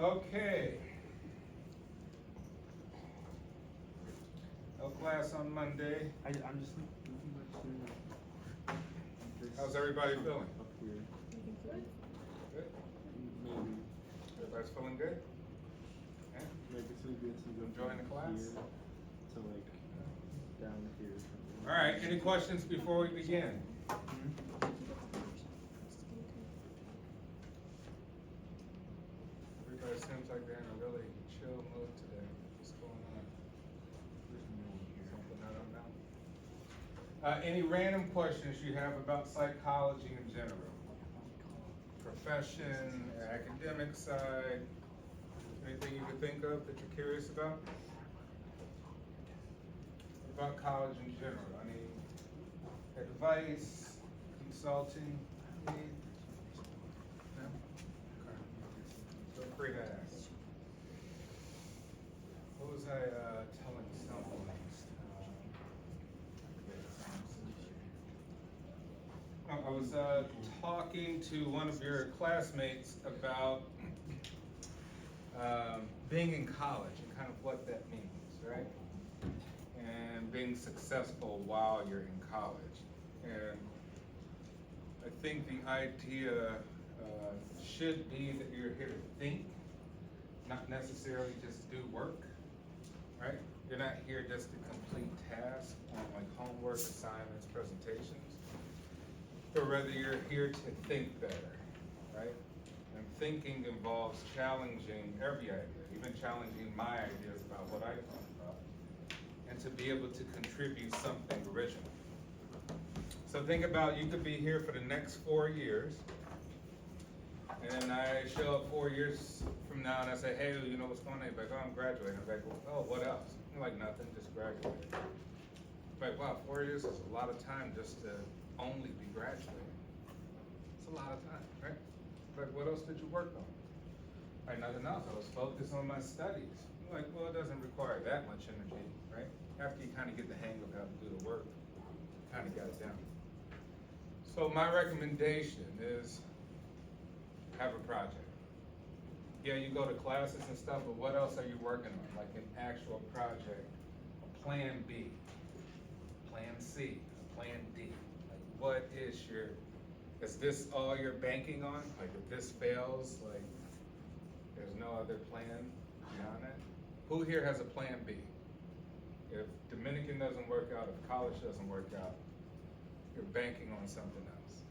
Okay. No class on Monday. I'm just looking at this. How's everybody feeling? Up here. Good? Maybe. Everybody's feeling good? Yeah? Maybe so we get some good Enjoying the class? here to like down here. All right, any questions before we begin? Everybody seems like they're in a really chill mood today. What's going on? Something I don't know. Any random questions you have about psychology in general? Profession, academic side, anything you could think of that you're curious about? What about college in general? Any advice, consulting need? No? Okay. Feel free to ask. What was I telling someone last time? I was talking to one of your classmates about being in college and kind of what that means, right? And being successful while you're in college. And I think the idea should be that you're here to think, not necessarily just do work, right? You're not here just to complete tasks on like homework, assignments, presentations, but rather you're here to think better, right? And thinking involves challenging every idea, even challenging my ideas about what I thought about, and to be able to contribute something original. So think about, you could be here for the next 4 years, and then I show up 4 years from now and I say, hey, you know what's going on? You're like, oh, I'm graduating. I'm like, well, oh, what else? I'm like, nothing, just graduating. Like, wow, 4 years is a lot of time just to only be graduating. It's a lot of time, right? Like, what else did you work on? Like, nothing else. I was focused on my studies. I'm like, well, it doesn't require that much energy, right? After you kind of get the hang of how to do the work, kind of got it down. So my recommendation is have a project. Yeah, you go to classes and stuff, but what else are you working on? Like an actual project, a plan B, plan C, a plan D. Like what is this all you're banking on? Like if this fails, like there's no other plan beyond that? Who here has a plan B? If Dominican doesn't work out, if college doesn't work out, you're banking on something else.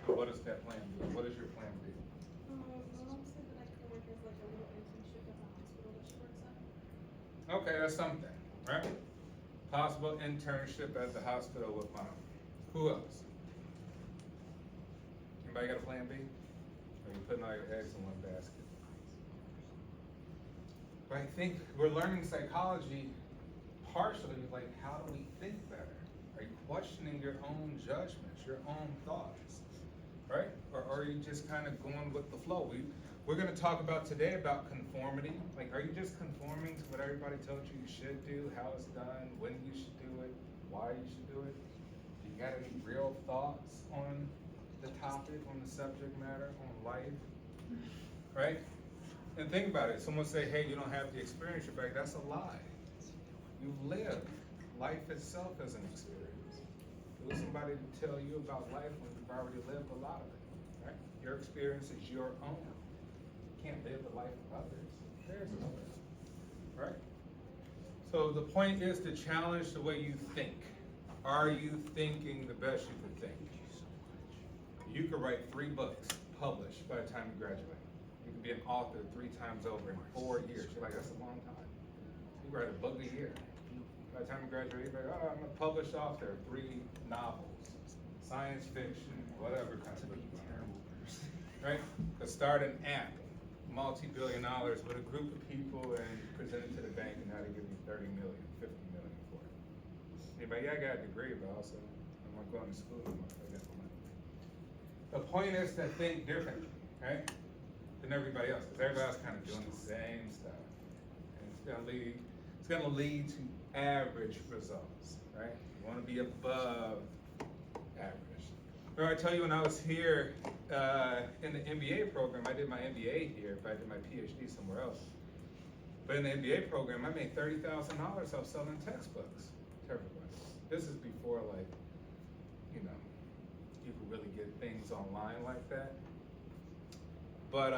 But what is that plan B? What is your plan B? My mom said that I could work as like a little internship at the hospital that she works at. Okay, that's something, right? Possible internship at the hospital with mom. Who else? Anybody got a plan B? Or you putting all your eggs in one basket? But I think we're learning psychology partially, like how do we think better? Are you questioning your own judgments, your own thoughts, right? Or are you just kind of going with the flow? We're going to talk about today about conformity. Like, are you just conforming to what everybody told you you should do, how it's done, when you should do it, why you should do it? Do you got any real thoughts on the topic, on the subject matter, on life, right? And think about it. Someone say, hey, you don't have the experience, you're like, that's a lie. You've lived. Life itself is an experience. Who is somebody to tell you about life when you've already lived a lot of it, right? Your experience is your own. You can't live the life of others. Theirs is others, right? So the point is to challenge the way you think. Are you thinking the best you could think? You could write 3 books published by the time you graduate. You could be an author 3 times over in 4 years. You're like, that's a long time. You write a book a year. By the time you graduate, you're like, oh, I'm a published author, 3 novels, science fiction, whatever kind of book you want. Right? To start an app, multi-billion dollars with a group of people and present it to the bank and now they give you 30 million, 50 million for it. Anybody, yeah, I got a degree, but also I'm not going to school anymore. I got the money. The point is to think differently, right? Than everybody else, because everybody else kind of doing the same stuff. And it's gonna lead to average results, right? You wanna be above average. Remember I tell you when I was here in the MBA program, I did my MBA here, but I did my PhD somewhere else. But in the MBA program, I made $30,000 off selling textbooks to everybody. This is before, like, you know, you could really get things online like that. But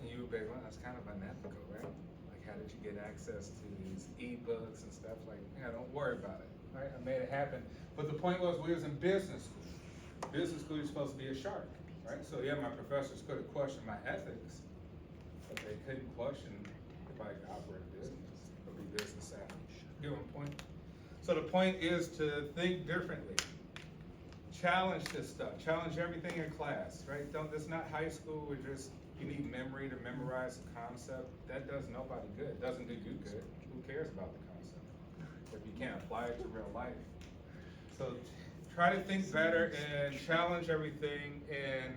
you would be like, well, that's kind of unethical, right? Like, how did you get access to these ebooks and stuff? Like, yeah, don't worry about it, right? I made it happen. But the point was, we was in business school. Business school, you're supposed to be a shark, right? So yeah, my professors could have questioned my ethics, but they couldn't question if I could operate a business or be business savvy. Get my point? So the point is to think differently. Challenge this stuff. Challenge everything in class, right? Don't. It's not high school where just you need memory to memorize a concept. That does nobody good. It doesn't do you good. Who cares about the concept if you can't apply it to real life? So try to think better and challenge everything and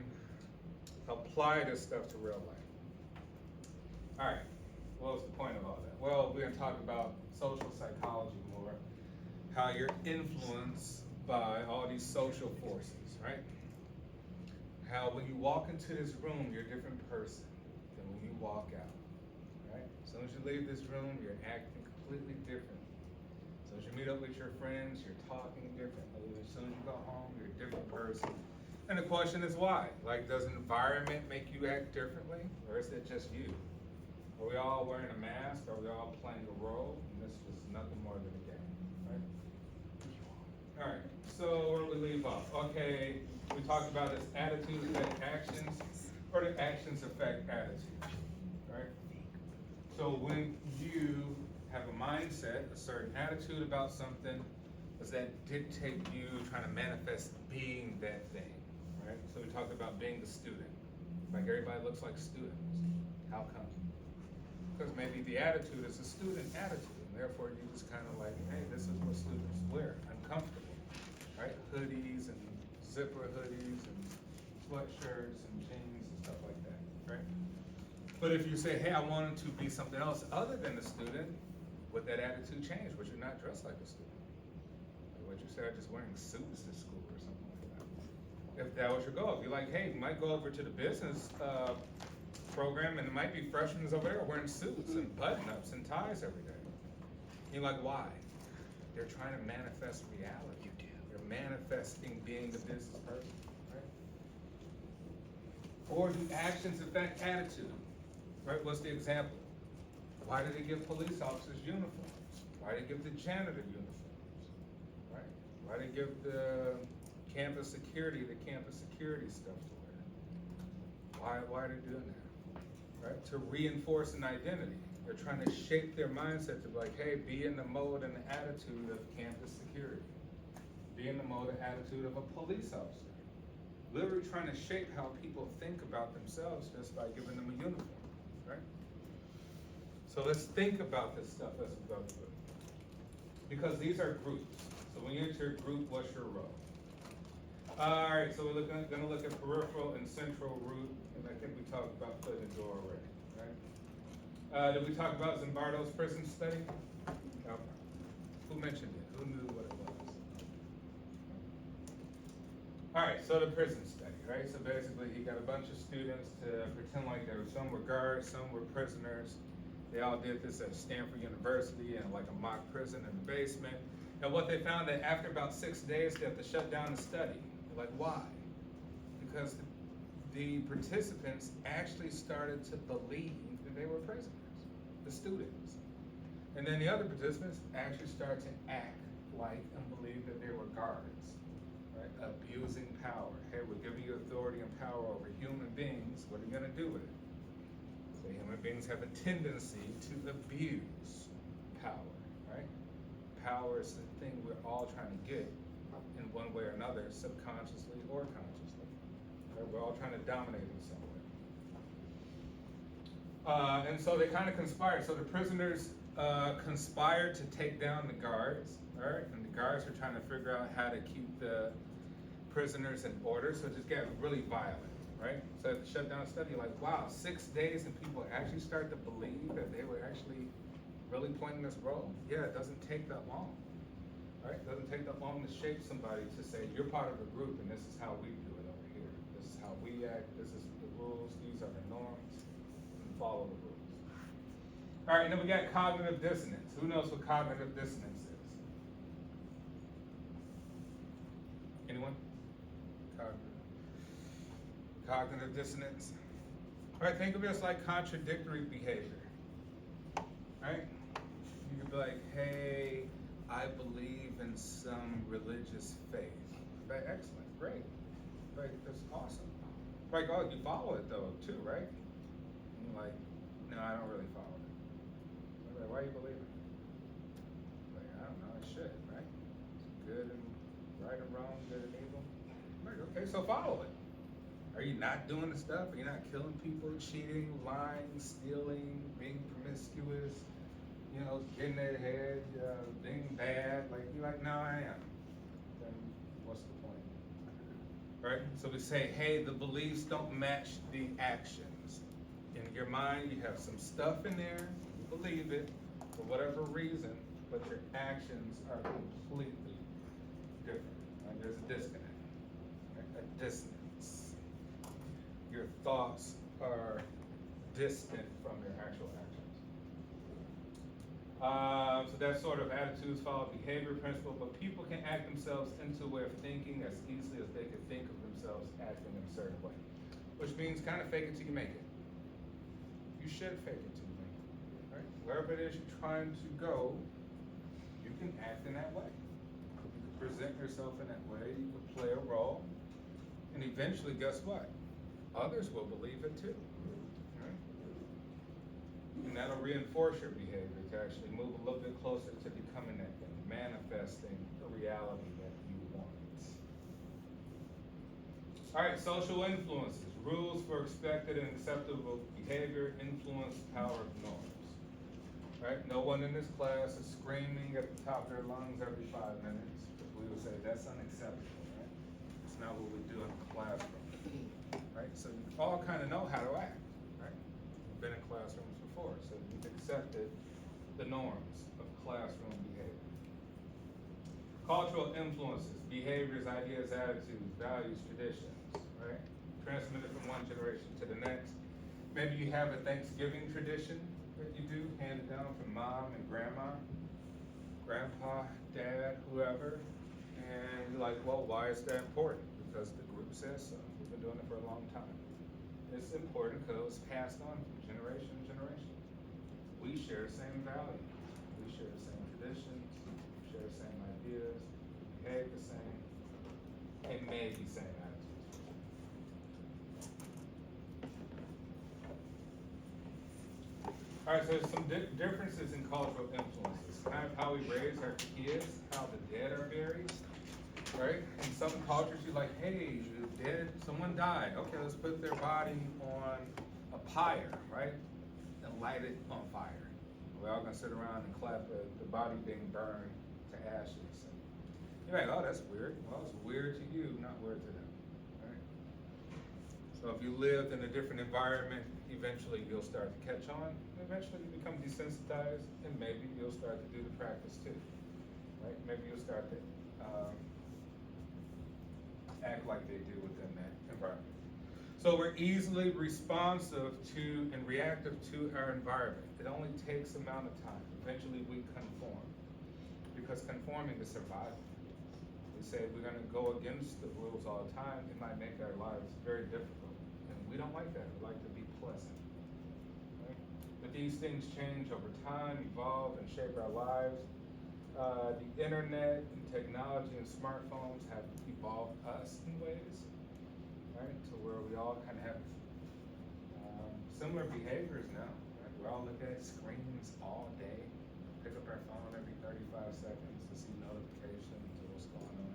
apply this stuff to real life. All right. What was the point of all that? Well, we're gonna talk about social psychology more. How you're influenced by all these social forces, right? How when you walk into this room, you're a different person than when you walk out, right? As soon as you leave this room, you're acting completely different. As soon as you meet up with your friends, you're talking differently. As soon as you go home, you're a different person. And the question is why? Like, does an environment make you act differently? Or is it just you? Are we all wearing a mask? Are we all playing a role? And this is nothing more than a game, right? All right, so where do we leave off? Okay, we talked about this attitudes affect actions, or the actions affect attitudes, right? So when you have a mindset, a certain attitude about something, does that dictate you trying to manifest being that thing, right? So we talked about being the student. Like everybody looks like students. How come? Because maybe the attitude is a student attitude, and therefore you just kind of like, hey, this is what students wear, uncomfortable, right? Hoodies and zipper hoodies and sweatshirts and jeans and stuff like that, right? But if you say, hey, I wanted to be something else other than a student, would that attitude change? Would you not dress like a student? Or would you start just wearing suits to school or something like that? If that was your goal, if you're like, hey, you might go over to the business program and it might be freshmen over there wearing suits and button-ups and ties every day. You're like, why? They're trying to manifest reality. They're manifesting being the business person, right? Or do actions affect attitude? Right? What's the example? Why did they give police officers uniforms? Why did they give the janitor uniforms? Right? Why did they give the campus security stuff to wear? Why are they doing that? Right? To reinforce an identity. They're trying to shape their mindset to be like, hey, be in the mode and the attitude of campus security. Be in the mode and attitude of a police officer. Literally trying to shape how people think about themselves just by giving them a uniform, right? So let's think about this stuff as we go through. Because these are groups. So when you enter a group, what's your role? All right, so we're gonna look at peripheral and central root, and I think we talked about foot in the door already, right? Did we talk about Zimbardo's prison study? Okay. Who mentioned it? Who knew what it was? All right, so the prison study, right? So basically, he got a bunch of students to pretend like some were guards, some were prisoners. They all did this at Stanford University in like a mock prison in the basement. And what they found that after about 6 days, they have to shut down the study. They're like, why? Because the participants actually started to believe that they were prisoners, the students. And then the other participants actually started to act like and believe that they were guards, right? Abusing power. Hey, we're giving you authority and power over human beings. What are you gonna do with it? So human beings have a tendency to abuse power, right? Power is the thing we're all trying to get in one way or another, subconsciously or consciously. Right? We're all trying to dominate in some way. And so they kind of conspired. So the prisoners conspired to take down the guards, right? And the guards were trying to figure out how to keep the prisoners in order. So it just got really violent, right? So at the shutdown study, like, wow, 6 days and people actually started to believe that they were actually really playing this role? Yeah, it doesn't take that long, right? It doesn't take that long to shape somebody to say, you're part of a group and this is how we do it over how we act, this is the rules, these are the norms, and follow the rules. All right, and then we got cognitive dissonance. Who knows what cognitive dissonance is? Anyone? Cognitive dissonance. All right, think of this like contradictory behavior. Right? You could be like, hey, I believe in some religious faith. Right, excellent, great. Right, that's awesome. Like, oh, you follow it though, too, right? And you're like, no, I don't really follow it. Like, why you believe it? Like, I don't know, I should, right? Good and right and wrong, good and evil. Like, okay, so follow it. Are you not doing the stuff? Are you not killing people, cheating, lying, stealing, being promiscuous, you know, getting their head, being bad? Like, you're like, no, I am. Then what's the point? Right? So we say, hey, the beliefs don't match the actions. In your mind, you have some stuff in there, you believe it, for whatever reason, but your actions are completely different. Right? There's a disconnect, right? A dissonance. Your thoughts are distant from your actual actions. So that's sort of attitudes follow behavior principle, but people can act themselves into a way of thinking as easily as they could think of themselves acting in a certain way. Which means kind of fake it till you make it. You should fake it till you make it, right? Wherever it is you're trying to go, you can act in that way. You can present yourself in that way, you can play a role, and eventually, guess what? Others will believe it too, right? And that'll reinforce your behavior to actually move a little bit closer to becoming that thing, manifesting the reality that you want. All right, social influences, rules for expected and acceptable behavior, influence, power of norms. Right? No one in this class is screaming at the top of their lungs every 5 minutes. We would say that's unacceptable, right? It's not what we do in the classroom. Right? So you all kind of know how to act, right? You've been in classrooms before, so you've accepted the norms of classroom behavior. Cultural influences, behaviors, ideas, attitudes, values, traditions, right? Transmitted from one generation to the next. Maybe you have a Thanksgiving tradition that you do, handed down from mom and grandma, grandpa, dad, whoever, and you're like, well, why is that important? Because the group says so. We've been doing it for a long time. It's important because it was passed on from generation to generation. We share the same values. We share the same traditions. We share the same ideas. We behave the same. It may be same attitudes. All right, so there's some differences in cultural influences. Kind of how we raise our kids, how the dead are buried. Right? In some cultures, you're like, hey, the dead, someone died. Okay, let's put their body on a pyre, right? And light it on fire. We're all gonna sit around and clap at the body being burned to ashes. And you're like, oh, that's weird. Well, it's weird to you, not weird to them, right? So if you lived in a different environment, eventually you'll start to catch on. Eventually you become desensitized, and maybe you'll start to do the practice too, right? Maybe you'll start to act like they do within that environment. So we're easily responsive to and reactive to our environment. It only takes amount of time. Eventually we conform, because conforming is survival. We say we're gonna go against the rules all the time. It might make our lives very difficult, and we don't like that. We like to be pleasant. Right? But these things change over time, evolve, and shape our lives. The internet and technology and smartphones have evolved us in ways, right, to where we all kind of have similar behaviors now. Right? We're all looking at screens all day, pick up our phone every 35 seconds to see notifications of what's going on.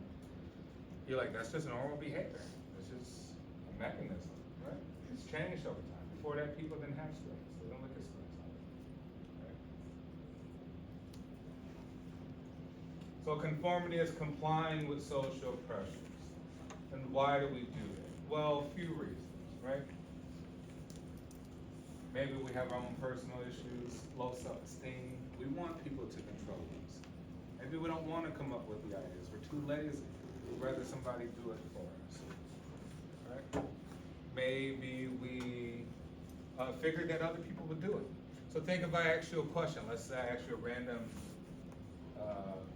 You're like, that's just normal behavior. It's just a mechanism, right? It's changed over time. Before that, people didn't have screens. They don't look at screens all day. Right? So conformity is complying with social pressures. And why do we do that? Well, a few reasons, right? Maybe we have our own personal issues, low self-esteem. We want people to control us. Maybe we don't want to come up with the ideas. We're too lazy. We'd rather somebody do it for us, right? maybe we figured that other people would do it. So think if I ask you a question, let's say I ask you a random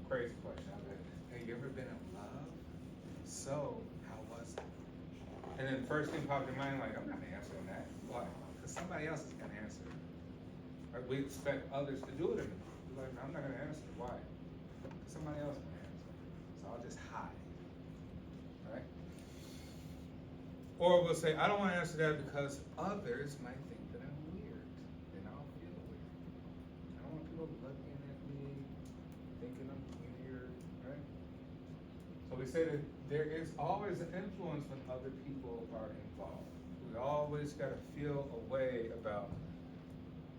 crazy question. I'll be like, hey, you ever been in love? So, how was it? And then the first thing popped in your mind, like, I'm not answering that. Why? Because somebody else is gonna answer it. Right? We expect others to do it, and we're like, no, I'm not gonna answer it. Why? Because somebody else is gonna answer it. So I'll just hide. Right? Or we'll say, I don't wanna answer that because others might think that I'm weird. And I'll feel weird. I don't want people looking at me, thinking I'm weird, right? So we say that there is always an influence when other people are involved. We always gotta feel a way about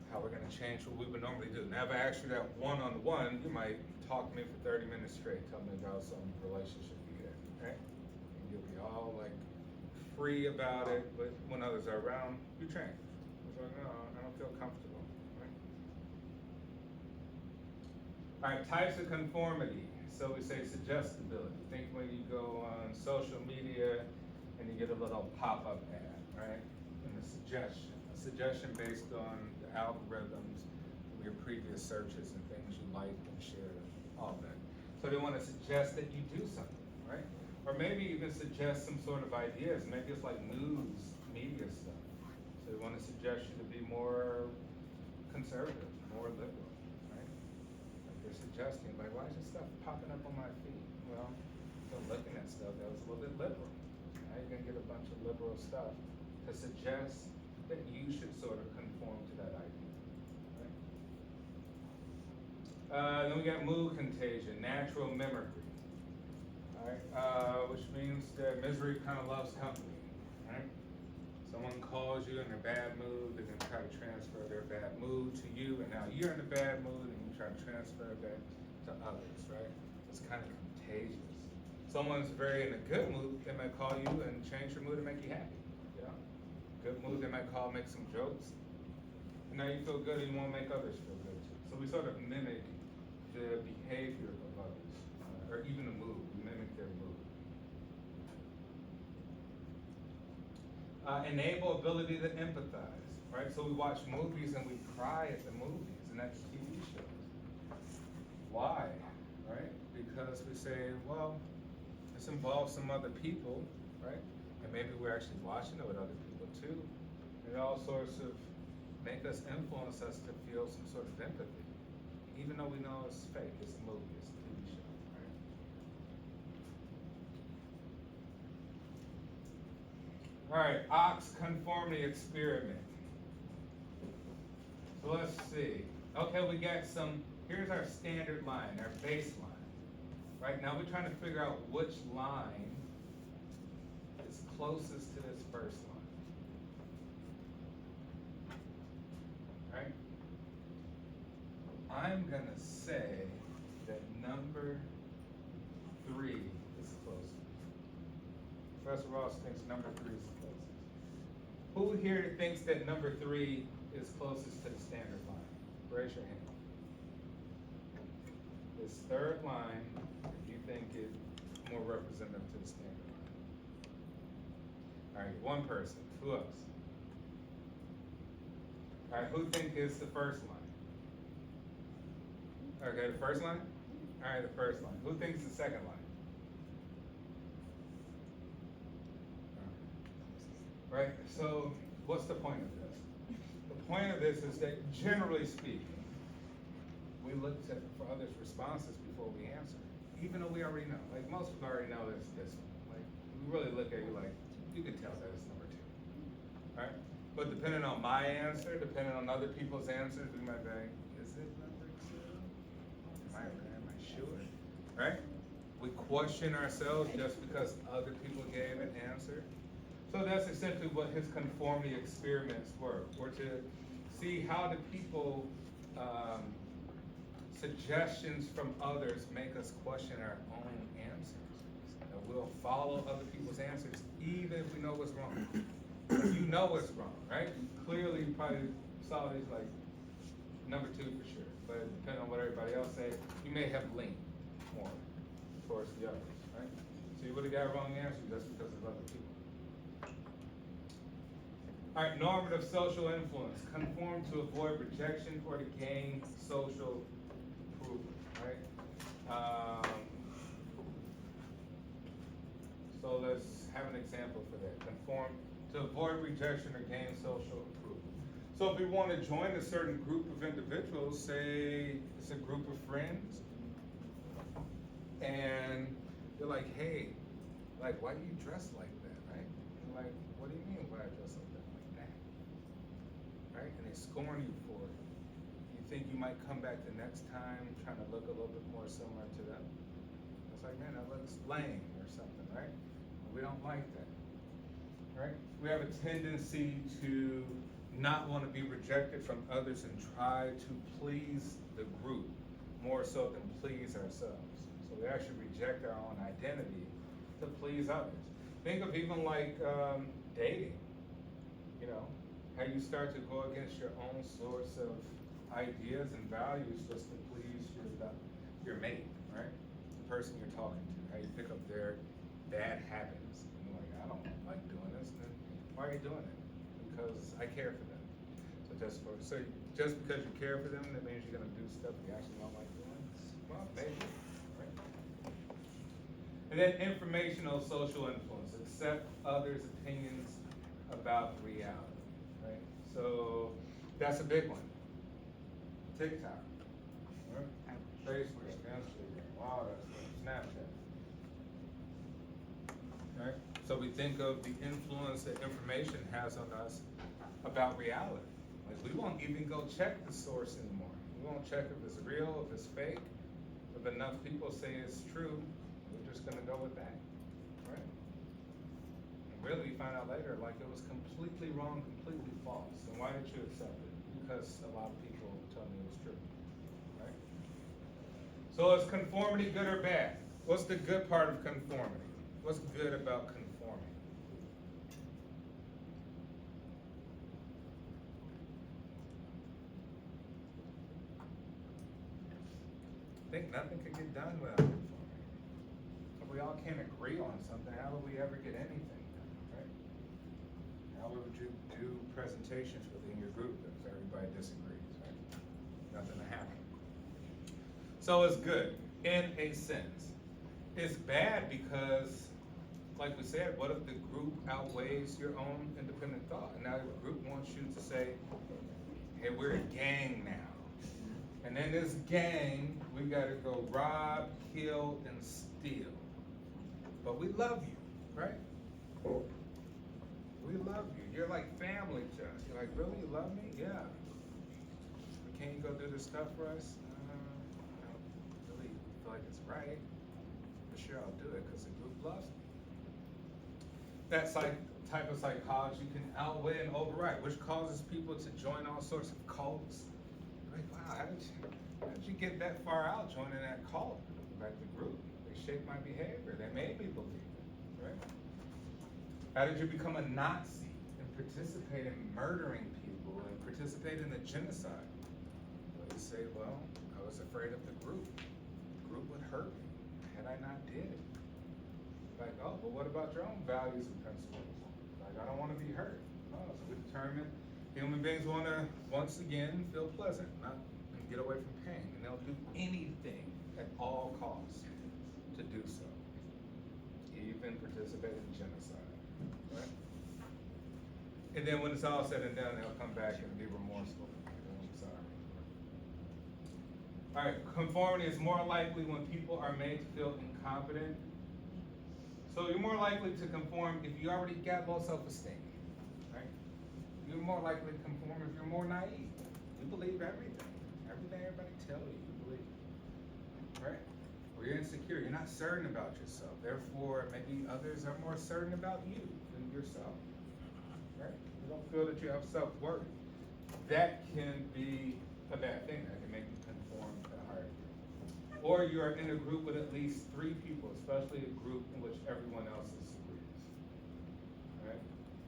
how we're gonna change what we would normally do. Now, if I ask you that one-on-one, you might talk to me for 30 minutes straight, tell me about some relationship you get, right? And you'll be all like free about it, but when others are around, you change. It's like, no, I don't feel comfortable, right? All right, types of conformity. So we say suggestibility. Think when you go on social media and you get a little pop-up ad, right? And a suggestion based on the algorithms from your previous searches and things you liked and shared, all that. So they want to suggest that you do something, right? Or maybe even suggest some sort of ideas. Maybe it's like news, media stuff. So they want to suggest you to be more conservative, more liberal. They're suggesting, like, why is this stuff popping up on my feed? Well, they're looking at stuff that was a little bit liberal. Now you're gonna get a bunch of liberal stuff to suggest that you should sort of conform to that idea, right? Then we got mood contagion, natural mimicry, right? Which means that misery kind of loves company, right? Someone calls you in a bad mood, they're gonna try to transfer their bad mood to you, and now you're in a bad mood, and you try to transfer that to others, right? It's kind of contagious. Someone's very in a good mood, they might call you and change your mood and make you happy, you know? Good mood, they might call, make some jokes, and now you feel good and you wanna make others feel good too. So we sort of mimic the behavior of others, or even the mood, we mimic their mood. Enable ability to empathize, right? So we watch movies and we cry at the movies, and that's TV shows. Why, right? Because we say, well, this involves some other people, right? And maybe we're actually watching it with other people too. And it all sorts of make us, influence us to feel some sort of empathy. Even though we know it's fake, it's a movie, it's a TV show, right? All right, ox conformity experiment. So let's see. Okay, we got some, here's our standard line, our baseline. Right, now we're trying to figure out which line is closest to this first line. Right? I'm gonna say that number 3 is closest. Professor Ross thinks number 3 is the closest. Who here thinks that number 3 is closest to the standard line? Raise your hand. This third line, if you think is more representative to the standard line. All right, one person. Who else? All right, who think is the first line? Okay, the first line? All right, the first line. Who thinks the second line? Right, so what's the point of this? The point of this is that generally speaking, we look for others' responses before we answer, even though we already know. Like most people already know it's this one. Like we really look at you like, you can tell that it's number 2, right? But depending on my answer, depending on other people's answers, we might be like, is it number 2? Am I sure? Right? We question ourselves just because other people gave an answer. So that's essentially what his conformity experiments were to see how do people, suggestions from others make us question our own answers. And we'll follow other people's answers even if we know what's wrong. You know what's wrong, right? Clearly you probably saw these like number 2 for sure, but depending on what everybody else said, you may have leaned more towards the others, right? So you would have got a wrong answer just because of other people. All right, normative social influence, conform to avoid rejection or to gain social approval, right? So let's have an example for that. Conform to avoid rejection or gain social approval. So if we want to join a certain group of individuals, say it's a group of friends, and they're like, hey, like, why do you dress like that, right? And like, what do you mean, why I dress like that? Right? And they scorn you for it. You think you might come back the next time trying to look a little bit more similar to them? It's like, man, that looks lame or something, right? We don't like that, right? We have a tendency to not want to be rejected from others and try to please the group more so than please ourselves. So we actually reject our own identity to please others. Think of even like dating, you know, how you start to go against your own source of ideas and values just to please your mate, right? The person you're talking to, how you pick up their bad habits. And you're like, I don't like doing this. And then, why are you doing it? Because I care for them. So just because you care for them, that means you're gonna do stuff you actually don't like doing? Well, maybe, right? And then informational social influence, accept others' opinions about reality, right? So that's a big one. TikTok, right? Facebook, Instagram, wow, that's Snapchat. Right? So we think of the influence that information has on us about reality. Like, we won't even go check the source anymore. We won't check if it's real, if it's fake. If enough people say it's true, we're just gonna go with that, right? And really, you find out later, like, it was completely wrong, completely false. And why did you accept it? Because a lot of people told me it was true, right? So is conformity good or bad? What's the good part of conformity? What's good about conforming? I think nothing could get done without conformity. If we all can't agree on something, how will we ever get anything done, right? How would you do presentations within your group if everybody disagrees, right? Nothing to happen. So it's good, in a sense. It's bad because, like we said, what if the group outweighs your own independent thought? And now the group wants you to say, hey, we're a gang now. And in this gang, we gotta go rob, kill, and steal. But we love you, right? We love you. You're like family to us. You're like, really, you love me? Yeah. But can you go do this stuff for us? I don't really feel like it's right. For sure I'll do it because the group loves me. That type of psychology can outweigh and override, which causes people to join all sorts of cults. Like, wow, how did you get that far out joining that cult? Like the group, they shape my behavior. They made me believe it, right? How did you become a Nazi and participate in murdering people and participate in the genocide? Well, you say, well, I was afraid of the group. The group would hurt me had I not did it. Like, oh, but what about your own values and principles? Like, I don't want to be hurt. Oh, so we determine human beings want to, once again, feel pleasant, not and get away from pain. And they'll do anything at all costs to do so. Even participate in genocide, right? And then when it's all said and done, they'll come back and be remorseful. I'm sorry. All right, conformity is more likely when people are made to feel incompetent. So you're more likely to conform if you already got low self-esteem, right? You're more likely to conform if you're more naive. You believe everything. Everything everybody tells you, you believe, right? Or you're insecure, you're not certain about yourself. Therefore, maybe others are more certain about you than yourself, right? You don't feel that you have self-worth. That can be a bad thing. That can make you conform to a higher group. Or you're in a group with at least 3 people, especially a group in which everyone else disagrees, right?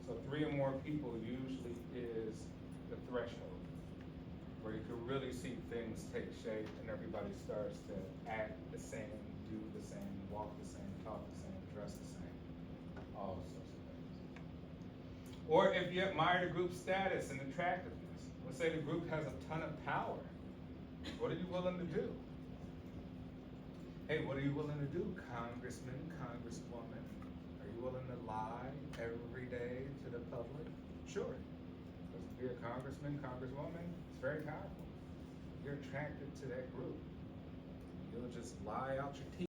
So 3 or more people usually is the threshold where you can really see things take shape and everybody starts to act the same, do the same, walk the same, talk the same, dress the same, all sorts of things. Or if you admire the group's status and attractiveness, let's say the group has a ton of power, what are you willing to do? Hey, what are you willing to do, congressman, congresswoman? Are you willing to lie every day to the public? Sure. Because to be a congressman, congresswoman, it's very powerful. You're attracted to that group. You'll just lie out your teeth.